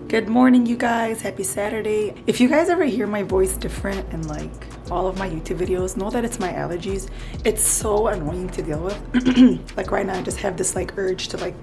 Good morning, you guys. Happy Saturday. If you guys ever hear my voice different in like all of my YouTube videos, know that it's my allergies. It's so annoying to deal with. Like right now I just have this like urge to like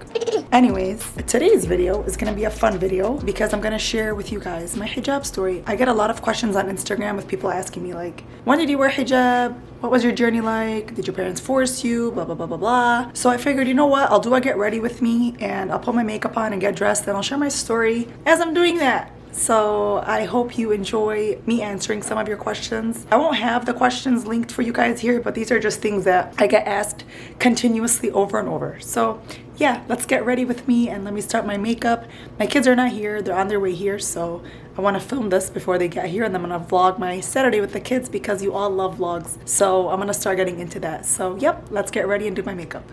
anyways, today's video is gonna be a fun video because I'm gonna share with you guys my hijab story. I get a lot of questions on Instagram with people asking me like, when did you wear hijab? What was your journey like? Did your parents force you? Blah blah blah blah blah. So I figured, you know what, I'll do a get ready with me and I'll put my makeup on and get dressed and I'll share my story as I'm doing that. So I hope you enjoy me answering some of your questions. I won't have the questions linked for you guys here, but these are just things that I get asked continuously over and over. So yeah, let's get ready with me and let me start my makeup. My kids are not here, they're on their way here, so I want to film this before they get here and I'm gonna vlog my Saturday with the kids because you all love vlogs. So I'm gonna start getting into that. So yep, let's get ready and do my makeup.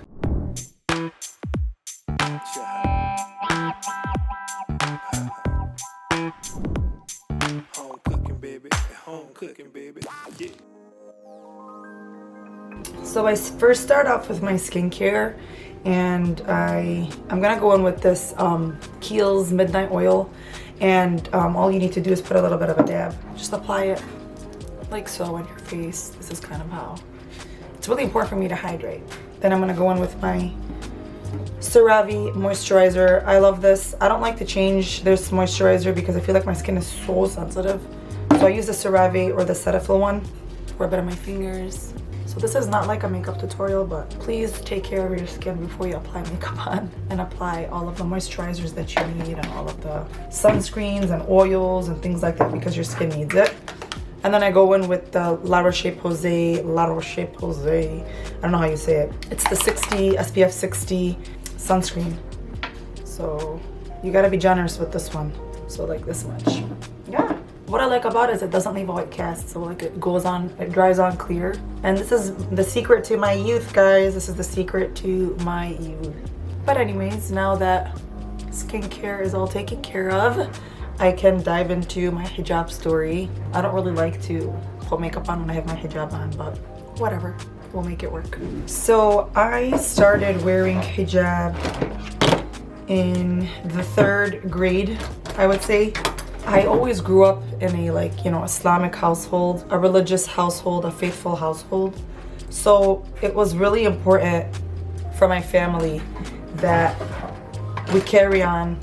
So I first start off with my skincare, and I'm gonna go in with this Kiehl's Midnight Oil, and all you need to do is put a little bit of a dab. Just apply it like so on your face. This is kind of how. It's really important for me to hydrate. Then I'm gonna go in with my CeraVe moisturizer. I love this. I don't like to change this moisturizer because I feel like my skin is so sensitive. So I use the CeraVe or the Cetaphil one. Rub it on my fingers. So this is not like a makeup tutorial, but please take care of your skin before you apply makeup on, and apply all of the moisturizers that you need and all of the sunscreens and oils and things like that because your skin needs it. And then I go in with the La Roche-Posay, I don't know how you say it. It's the SPF 60 sunscreen. So you gotta be generous with this one. So like this much. Yeah. What I like about it is it doesn't leave a white cast, so like it goes on, it dries on clear. And this is the secret to my youth, guys. This is the secret to my youth. But anyways, now that skincare is all taken care of, I can dive into my hijab story. I don't really like to put makeup on when I have my hijab on, but whatever, we'll make it work. So I started wearing hijab in the 3rd grade, I would say. I always grew up in a Islamic household, a religious household, a faithful household. So it was really important for my family that we carry on,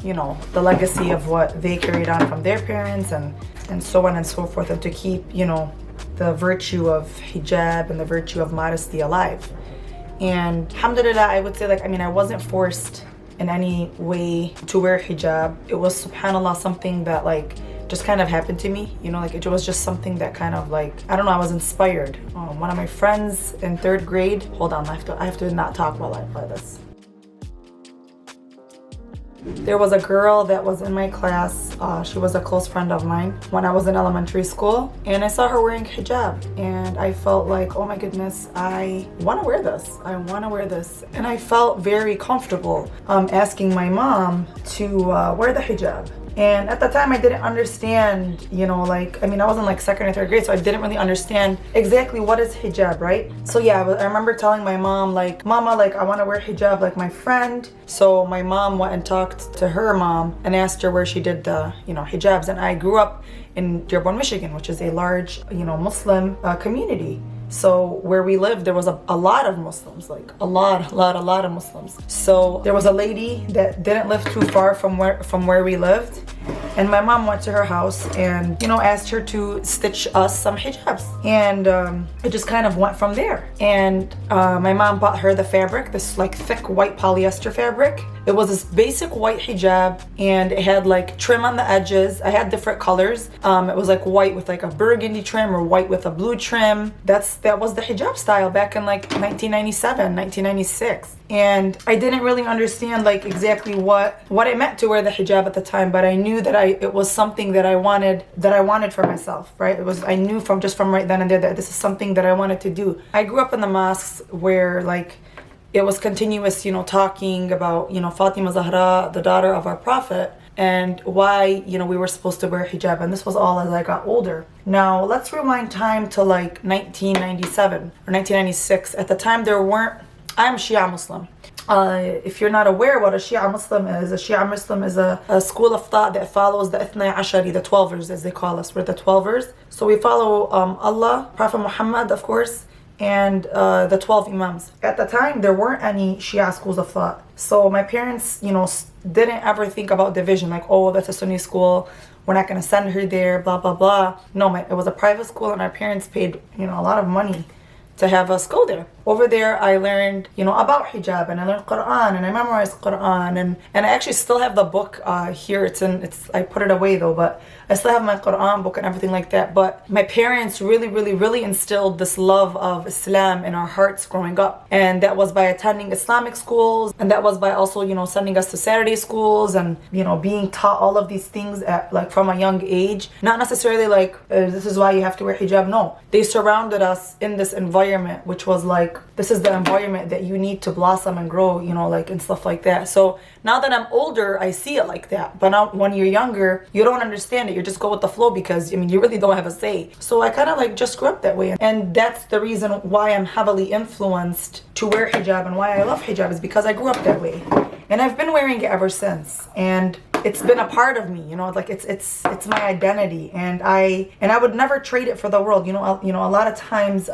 the legacy of what they carried on from their parents and so on and so forth, and to keep, the virtue of hijab and the virtue of modesty alive. And alhamdulillah, I would say I wasn't forced in any way to wear hijab. It was, subhanallah, something that just kind of happened to me, it was just something that kind of I don't know, I was inspired. One of my friends in 3rd grade, hold on, I have to not talk while I apply this. There was a girl that was in my class. She was a close friend of mine when I was in elementary school, and I saw her wearing hijab, and I felt like, oh my goodness, I want to wear this. I want to wear this. And I felt very comfortable asking my mom to wear the hijab. And at the time I didn't understand, I was in 2nd or 3rd grade, so I didn't really understand exactly what is hijab, right? So yeah, I remember telling my mom, Mama, I want to wear hijab like my friend. So my mom went and talked to her mom and asked her where she did the, hijabs. And I grew up in Dearborn, Michigan, which is a large, Muslim community. So where we lived, there was a lot of Muslims, a lot of Muslims. So there was a lady that didn't live too far from where we lived. And my mom went to her house and, asked her to stitch us some hijabs. And it just kind of went from there. And my mom bought her the fabric, this thick white polyester fabric. It was this basic white hijab, and it had trim on the edges. I had different colors. It was white with a burgundy trim or white with a blue trim. That was the hijab style back in 1997, 1996. And I didn't really understand exactly what it meant to wear the hijab at the time, but I knew that it was something that I wanted for myself, right? I knew from right then and there that this is something that I wanted to do. I grew up in the mosques where it was continuous, talking about, Fatima Zahraa, the daughter of our Prophet, and why, we were supposed to wear hijab. And this was all as I got older. Now, let's rewind time to 1997 or 1996. At the time, I'm Shia Muslim. if you're not aware what a Shia Muslim is a school of thought that follows the Ithnai Ashari, the 12ers as they call us. We're the 12ers. So we follow Allah, Prophet Muhammad, of course, and the 12 Imams. At the time, there weren't any Shia schools of thought. So my parents, didn't ever think about division, like, oh, that's a Sunni school, we're not going to send her there, blah, blah, blah. No, it was a private school, and our parents paid, a lot of money to have us go there. Over there, I learned, about hijab, and I learned Quran, and I memorized Quran, and I actually still have the book here. I put it away though, but I still have my Quran book and everything like that. But my parents really, really, really instilled this love of Islam in our hearts growing up, and that was by attending Islamic schools, and that was by also, sending us to Saturday schools, and being taught all of these things from a young age. Not necessarily this is why you have to wear hijab. No, they surrounded us in this environment, which was like, this is the environment that you need to blossom and grow, and stuff like that. So now that I'm older, I see it like that. But now when you're younger, you don't understand it. You just go with the flow because, you really don't have a say. So I kind of just grew up that way. And that's the reason why I'm heavily influenced to wear hijab and why I love hijab, is because I grew up that way. And I've been wearing it ever since. And it's been a part of me, it's my identity, and I would never trade it for the world. A lot of times,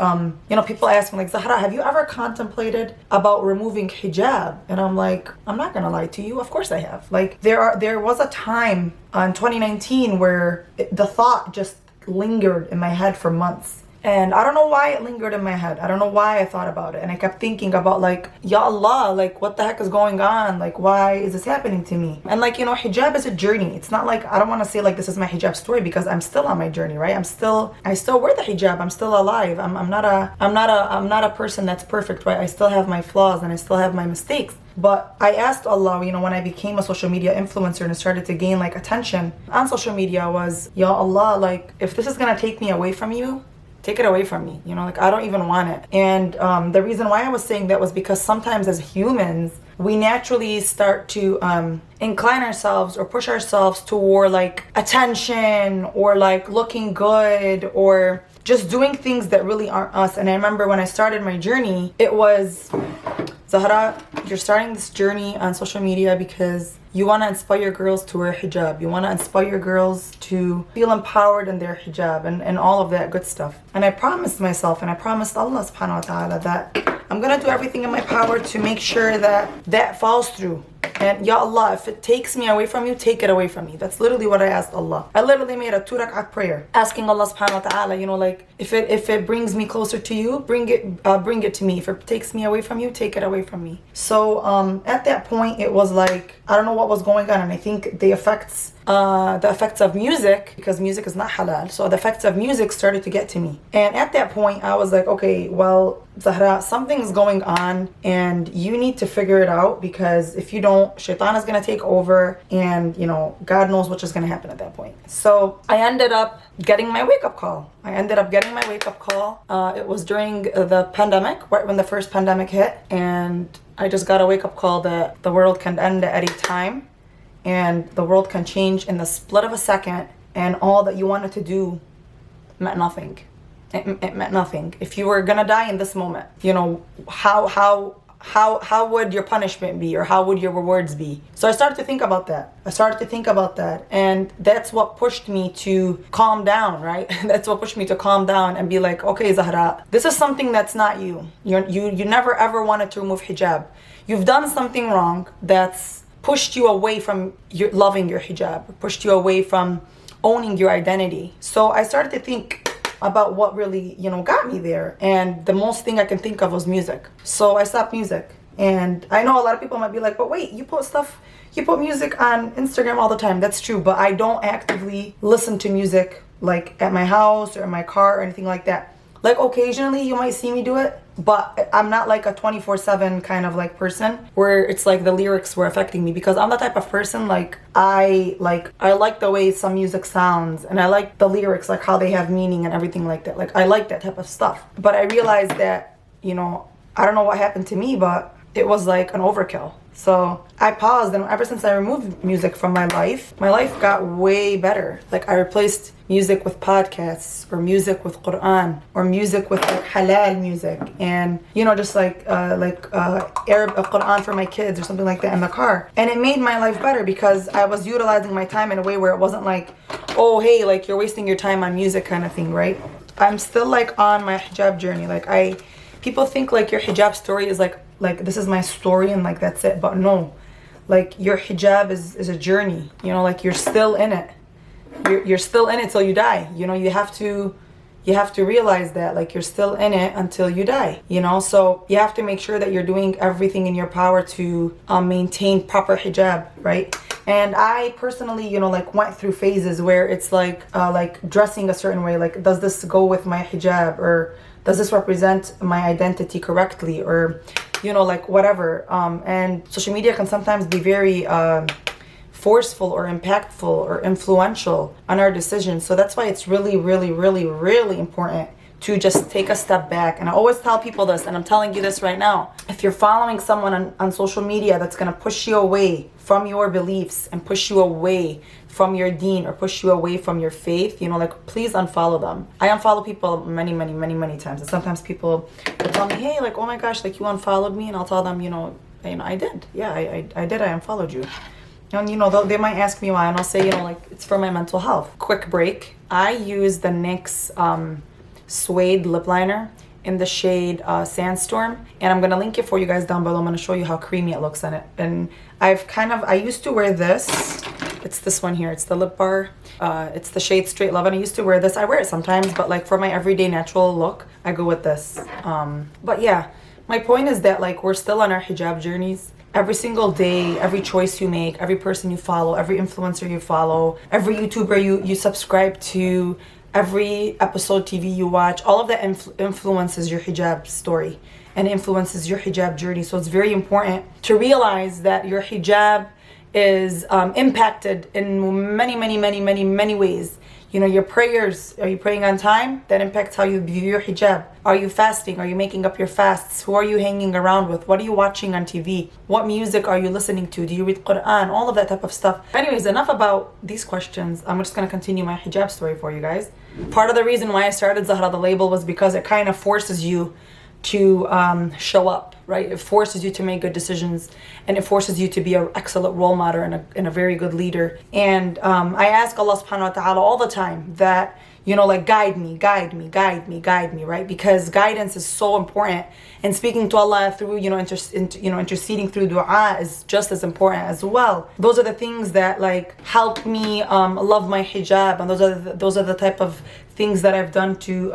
people ask me like, Zahra, have you ever contemplated about removing hijab? And I'm like, I'm not gonna lie to you, of course I have. There was a time in 2019 where the thought just lingered in my head for months. And I don't know why it lingered in my head. I don't know why I thought about it. And I kept thinking about Ya Allah, what the heck is going on? Why is this happening to me? And hijab is a journey. It's not I don't want to say this is my hijab story, because I'm still on my journey, right? I still wear the hijab. I'm still alive. I'm not a person that's perfect, right? I still have my flaws and I still have my mistakes. But I asked Allah, when I became a social media influencer and started to gain attention on social media, was, Ya Allah, if this is gonna take me away from you, take it away from me. I don't even want it. And the reason why I was saying that was because sometimes as humans, we naturally start to incline ourselves or push ourselves toward attention or looking good or just doing things that really aren't us. And I remember when I started my journey, it was, Zahra, you're starting this journey on social media because you want to inspire girls to wear hijab. You want to inspire girls to feel empowered in their hijab and all of that good stuff. And I promised myself and I promised Allah subhanahu wa ta'ala that I'm going to do everything in my power to make sure that falls through. And Ya Allah, if it takes me away from you, take it away from me. That's literally what I asked Allah. I literally made a 2 rak'at prayer, asking Allah subhanahu wa ta'ala, if it brings me closer to you, bring it to me. If it takes me away from you, take it away from me. So at that point, it was I don't know what was going on, and I think the effects of music, because music is not halal, so the effects of music started to get to me. And at that point, I was like, okay, well, Zahra, something's going on and you need to figure it out, because if you don't, shaitan is going to take over, and God knows what's just going to happen at that point. So I ended up getting my wake-up call. It was during the pandemic, right when the first pandemic hit, and I just got a wake-up call that the world can end at any time, and the world can change in the split of a second, and all that you wanted to do meant nothing. It meant nothing. If you were gonna die in this moment, how would your punishment be, or how would your rewards be? So I started to think about that. And that's what pushed me to calm down, right? That's what pushed me to calm down and be like, okay, Zahra, this is something that's not you. You never ever wanted to remove hijab. You've done something wrong that's pushed you away from loving your hijab, pushed you away from owning your identity. So I started to think about what really, got me there. And the most thing I can think of was music. So I stopped music. And I know a lot of people might be like, but wait, you put music on Instagram all the time. That's true, but I don't actively listen to music at my house or in my car or anything like that. Occasionally you might see me do it, but I'm not a 24/7 kind of person where it's the lyrics were affecting me, because I'm the type of person I like the way some music sounds, and I like the lyrics, how they have meaning and everything like that. I like that type of stuff. But I realized that, I don't know what happened to me, but it was an overkill. So I paused, and ever since I removed music from my life got way better. Like I replaced music with podcasts, or music with Quran, or music with like halal music, and just like Arab Quran for my kids or something like that in the car. And it made my life better because I was utilizing my time in a way where it wasn't like, oh hey, like you're wasting your time on music kind of thing, right? I'm still like on my hijab journey. Like people think like your hijab story is like this is my story and like that's it, but no, like your hijab is a journey, like you're still in it. You're still in it till you die. You have to realize that like you're still in it until you die, so you have to make sure that you're doing everything in your power to maintain proper hijab, right? And I personally like went through phases where it's like dressing a certain way, like does this go with my hijab, or does this represent my identity correctly, or like whatever. And social media can sometimes be very forceful or impactful or influential on our decisions. So that's why it's really, really, really, really important to just take a step back. And I always tell people this, and I'm telling you this right now. If you're following someone on social media that's going to push you away from your beliefs and push you away from your deen, or push you away from your faith, like please unfollow them. I unfollow people many, many, many, many times. And sometimes people will tell me, hey, like, oh my gosh, like you unfollowed me. And I'll tell them, I did. Yeah, I did. I unfollowed you. And they might ask me why, and I'll say, like it's for my mental health. Quick break. I use the NYX suede lip liner in the shade Sandstorm, and I'm gonna link it for you guys down below. I'm gonna show you how creamy it looks in it. And I used to wear this. It's this one here. It's the lip bar. It's the shade Straight Love, and I used to wear this. I wear it sometimes, but like for my everyday natural look, I go with this. But yeah, my point is that like we're still on our hijab journeys. Every single day, every choice you make, every person you follow, every influencer you follow, every YouTuber you subscribe to, every episode TV you watch, all of that influences your hijab story and influences your hijab journey. So it's very important to realize that your hijab is impacted in many, many, many, many, many ways. Your prayers, are you praying on time? That impacts how you view your hijab. Are you fasting? Are you making up your fasts? Who are you hanging around with? What are you watching on TV? What music are you listening to? Do you read Quran? All of that type of stuff. Anyways, enough about these questions. I'm just going to continue my hijab story for you guys. Part of the reason why I started Zahraa the label was because it kind of forces you to show up, right? It forces you to make good decisions, and it forces you to be an excellent role model and a very good leader. And I ask Allah subhanahu wa ta'ala all the time that, like guide me, right? Because guidance is so important, and speaking to Allah through, interceding through dua is just as important as well. Those are the things that like help me love my hijab, and those are the type of things that I've done to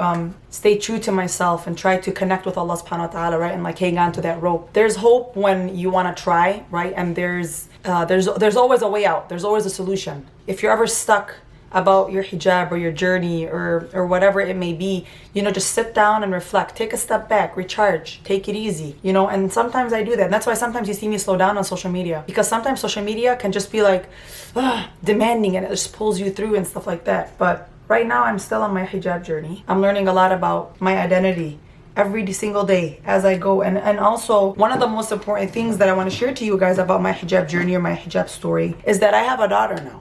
stay true to myself and try to connect with Allah subhanahu wa ta'ala, right? And like hang on to that rope. There's hope when you want to try, right? And there's always a way out. There's always a solution. If you're ever stuck about your hijab or your journey or whatever it may be, just sit down and reflect. Take a step back, recharge, take it easy, and sometimes I do that. And that's why sometimes you see me slow down on social media, because sometimes social media can just be like demanding, and it just pulls you through and stuff like that. But right now I'm still on my hijab journey. I'm learning a lot about my identity every single day as I go. And also, one of the most important things that I want to share to you guys about my hijab journey or my hijab story is that I have a daughter now.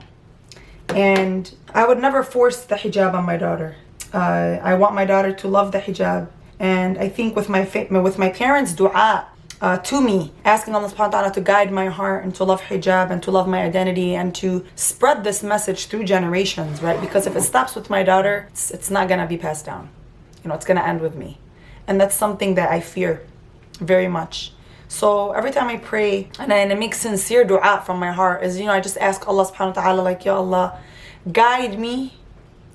And I would never force the hijab on my daughter. I want my daughter to love the hijab. And I think with my parents' dua to me, asking Allah subhanahu wa ta'ala to guide my heart and to love hijab and to love my identity and to spread this message through generations, right? Because if it stops with my daughter, it's not going to be passed down. It's going to end with me. And that's something that I fear very much. So every time I pray and I make sincere dua from my heart, is I just ask Allah subhanahu wa ta'ala, like, Ya Allah, guide me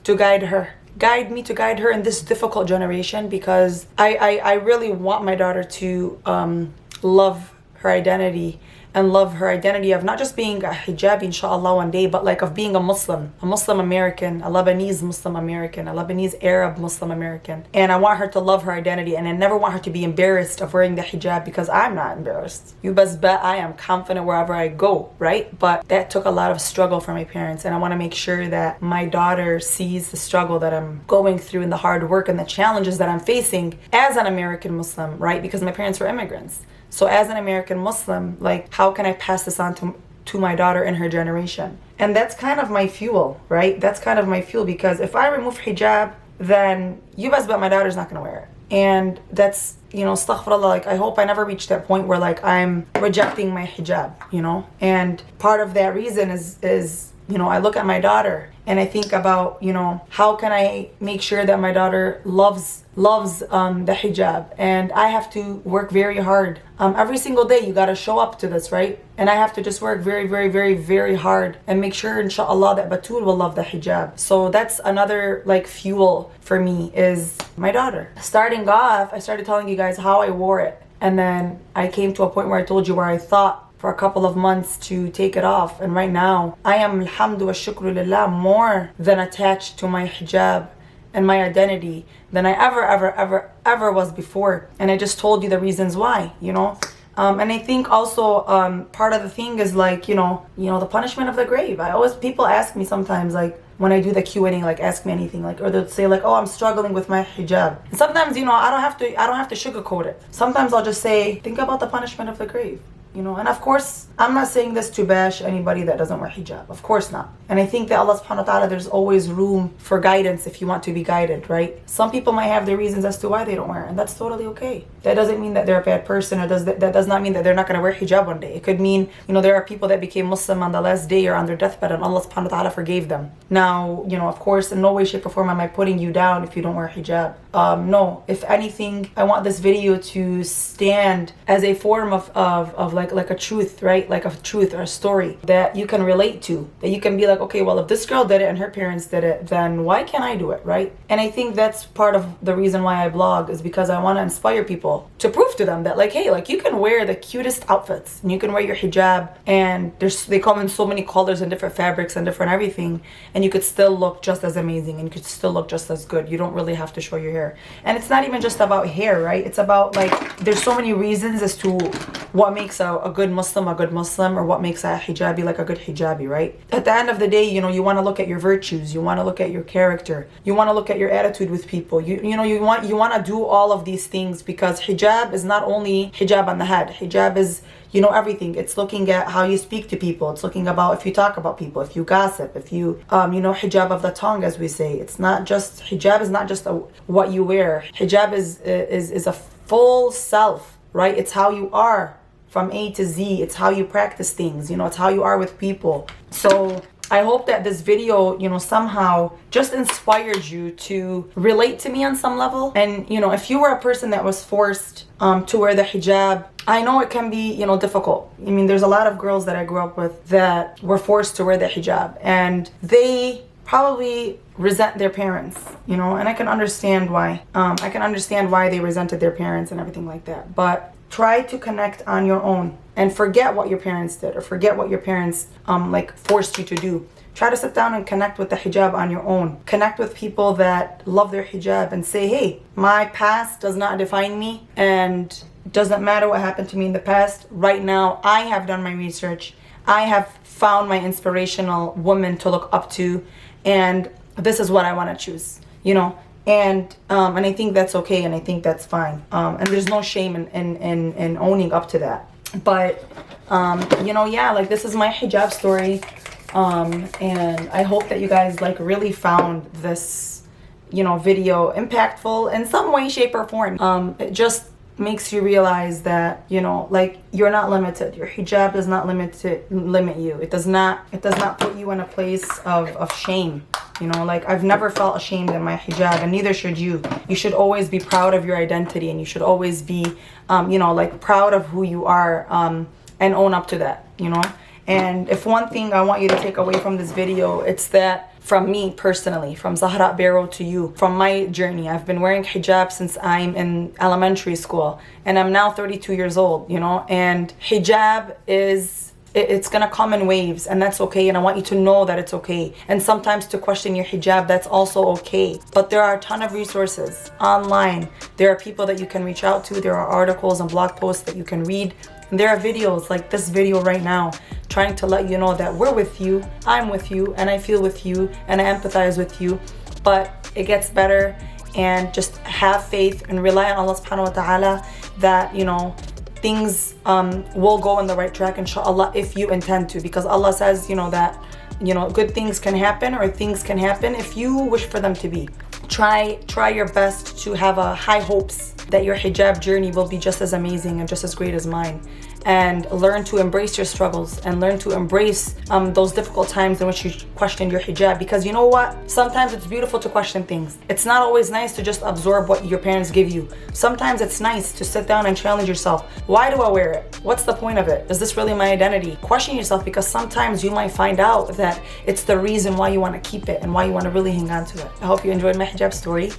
to guide her. Guide me to guide her in this difficult generation, because I really want my daughter to love her identity and love her identity of not just being a hijabi inshallah one day, but like of being a Muslim American, a Lebanese Muslim American, a Lebanese Arab Muslim American. And I want her to love her identity, and I never want her to be embarrassed of wearing the hijab, because I'm not embarrassed. You best bet I am confident wherever I go, right? But that took a lot of struggle for my parents, and I want to make sure that my daughter sees the struggle that I'm going through and the hard work and the challenges that I'm facing as an American Muslim, right? Because my parents were immigrants. So as an American Muslim, like, how can I pass this on to my daughter and her generation? And that's kind of my fuel, right? That's kind of my fuel, because if I remove hijab, then you best bet my daughter's not gonna wear it. And that's, you know, astaghfirullah, like, I hope I never reach that point where, like, I'm rejecting my hijab, you know? And part of that reason is, you know, I look at my daughter and I think about, you know, how can I make sure that my daughter loves the hijab? And I have to work very hard. Every single day you gotta show up to this, right? And I have to just work very, very, very, very hard and make sure, inshallah, that Batul will love the hijab. So that's another, like, fuel for me, is my daughter. Starting off, I started telling you guys how I wore it. And then I came to a point where I told you where I thought for a couple of months to take it off. And right now, I am, alhamdu wa shukru lillah, more than attached to my hijab and my identity than I ever was before. And I just told you the reasons why, you know. And I think also part of the thing is, like, you know, the punishment of the grave. People ask me sometimes, like, when I do the Q&A, like, ask me anything, like, or they'll say, like, oh, I'm struggling with my hijab. And sometimes, you know, I don't have to sugarcoat it. Sometimes I'll just say, think about the punishment of the grave. You know, and of course, I'm not saying this to bash anybody that doesn't wear hijab. Of course not. And I think that Allah subhanahu wa ta'ala, there's always room for guidance if you want to be guided, right? Some people might have their reasons as to why they don't wear it, and that's totally okay. That doesn't mean that they're a bad person, or that does not mean that they're not going to wear hijab one day. It could mean, you know, there are people that became Muslim on the last day or on their deathbed, and Allah subhanahu wa ta'ala forgave them. Now, you know, of course, in no way, shape, or form am I putting you down if you don't wear hijab. No, if anything, I want this video to stand as a form of like a truth, right? Like a truth or a story that you can relate to, that you can be like, okay, well, if this girl did it and her parents did it, then why can't I do it, right? And I think that's part of the reason why I blog, is because I want to inspire people to prove to them that, like, hey, like, you can wear the cutest outfits and you can wear your hijab, and they come in so many colors and different fabrics and different everything, and you could still look just as amazing and you could still look just as good. You don't really have to show your hair. And it's not even just about hair, right? It's about, like, there's so many reasons as to what makes a good Muslim a good Muslim, or what makes a hijabi like a good hijabi, right? At the end of the day, you know, you want to look at your virtues, you want to look at your character, you want to look at your attitude with people, you want to do all of these things, because hijab is not only hijab on the head. Hijab is, you know, everything. It's looking at how you speak to people. It's looking about if you talk about people, if you gossip, if you you know, hijab of the tongue, as we say. It's not just, hijab is not just what you wear. Hijab is a full self, right? It's how you are from A to Z. It's how you practice things, you know, it's how you are with people. So I hope that this video, you know, somehow just inspired you to relate to me on some level. And, you know, if you were a person that was forced to wear the hijab, I know it can be, you know, difficult. I mean, there's a lot of girls that I grew up with that were forced to wear the hijab, and they probably resent their parents, you know, and I can understand why. I can understand why they resented their parents and everything like that. But try to connect on your own and forget what your parents did, or forget what your parents like forced you to do. Try to sit down and connect with the hijab on your own. Connect with people that love their hijab and say, hey, my past does not define me, and doesn't matter what happened to me in the past. Right now, I have done my research. I have found my inspirational woman to look up to, and this is what I want to choose, you know. And I think that's okay, and I think that's fine. And there's no shame in owning up to that. But you know, yeah, like, this is my hijab story. And I hope that you guys, like, really found this, you know, video impactful in some way, shape, or form. It just makes you realize that, you know, like, you're not limited. Your hijab does not limit you. It does not put you in a place of shame. You know, like, I've never felt ashamed in my hijab, and neither should you. You should always be proud of your identity, and you should always be, you know, like, proud of who you are, and own up to that, you know. And if one thing I want you to take away from this video, it's that, from me personally, from Zahraa Berro to you, from my journey, I've been wearing hijab since I'm in elementary school, and I'm now 32 years old, you know. And hijab it's gonna come in waves, and that's okay, and I want you to know that it's okay. And sometimes to question your hijab, that's also okay. But there are a ton of resources online. There are people that you can reach out to. There are articles and blog posts that you can read. And there are videos like this video right now, trying to let you know that we're with you, I'm with you, and I feel with you, and I empathize with you. But it gets better, and just have faith and rely on Allah subhanahu wa ta'ala that, you know, things will go in the right track, inshallah, if you intend to, because Allah says, you know, that, you know, good things can happen, or things can happen if you wish for them to be. Try your best to have a high hopes that your hijab journey will be just as amazing and just as great as mine, and learn to embrace your struggles and learn to embrace those difficult times in which you question your hijab. Because you know what, sometimes it's beautiful to question things. It's not always nice to just absorb what your parents give you. Sometimes it's nice to sit down and challenge yourself. Why do I wear it? What's the point of it? Is this really my identity? Question yourself, because sometimes you might find out that it's the reason why you want to keep it and why you want to really hang on to it. I hope you enjoyed my hijab story,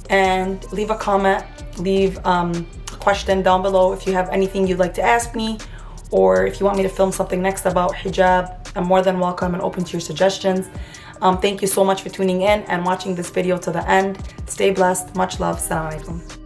and leave a comment, leave question down below if you have anything you'd like to ask me, or if you want me to film something next about hijab. I'm more than welcome and open to your suggestions. Thank you so much for tuning in and watching this video to the end. Stay blessed. Much love. Assalamu alaikum.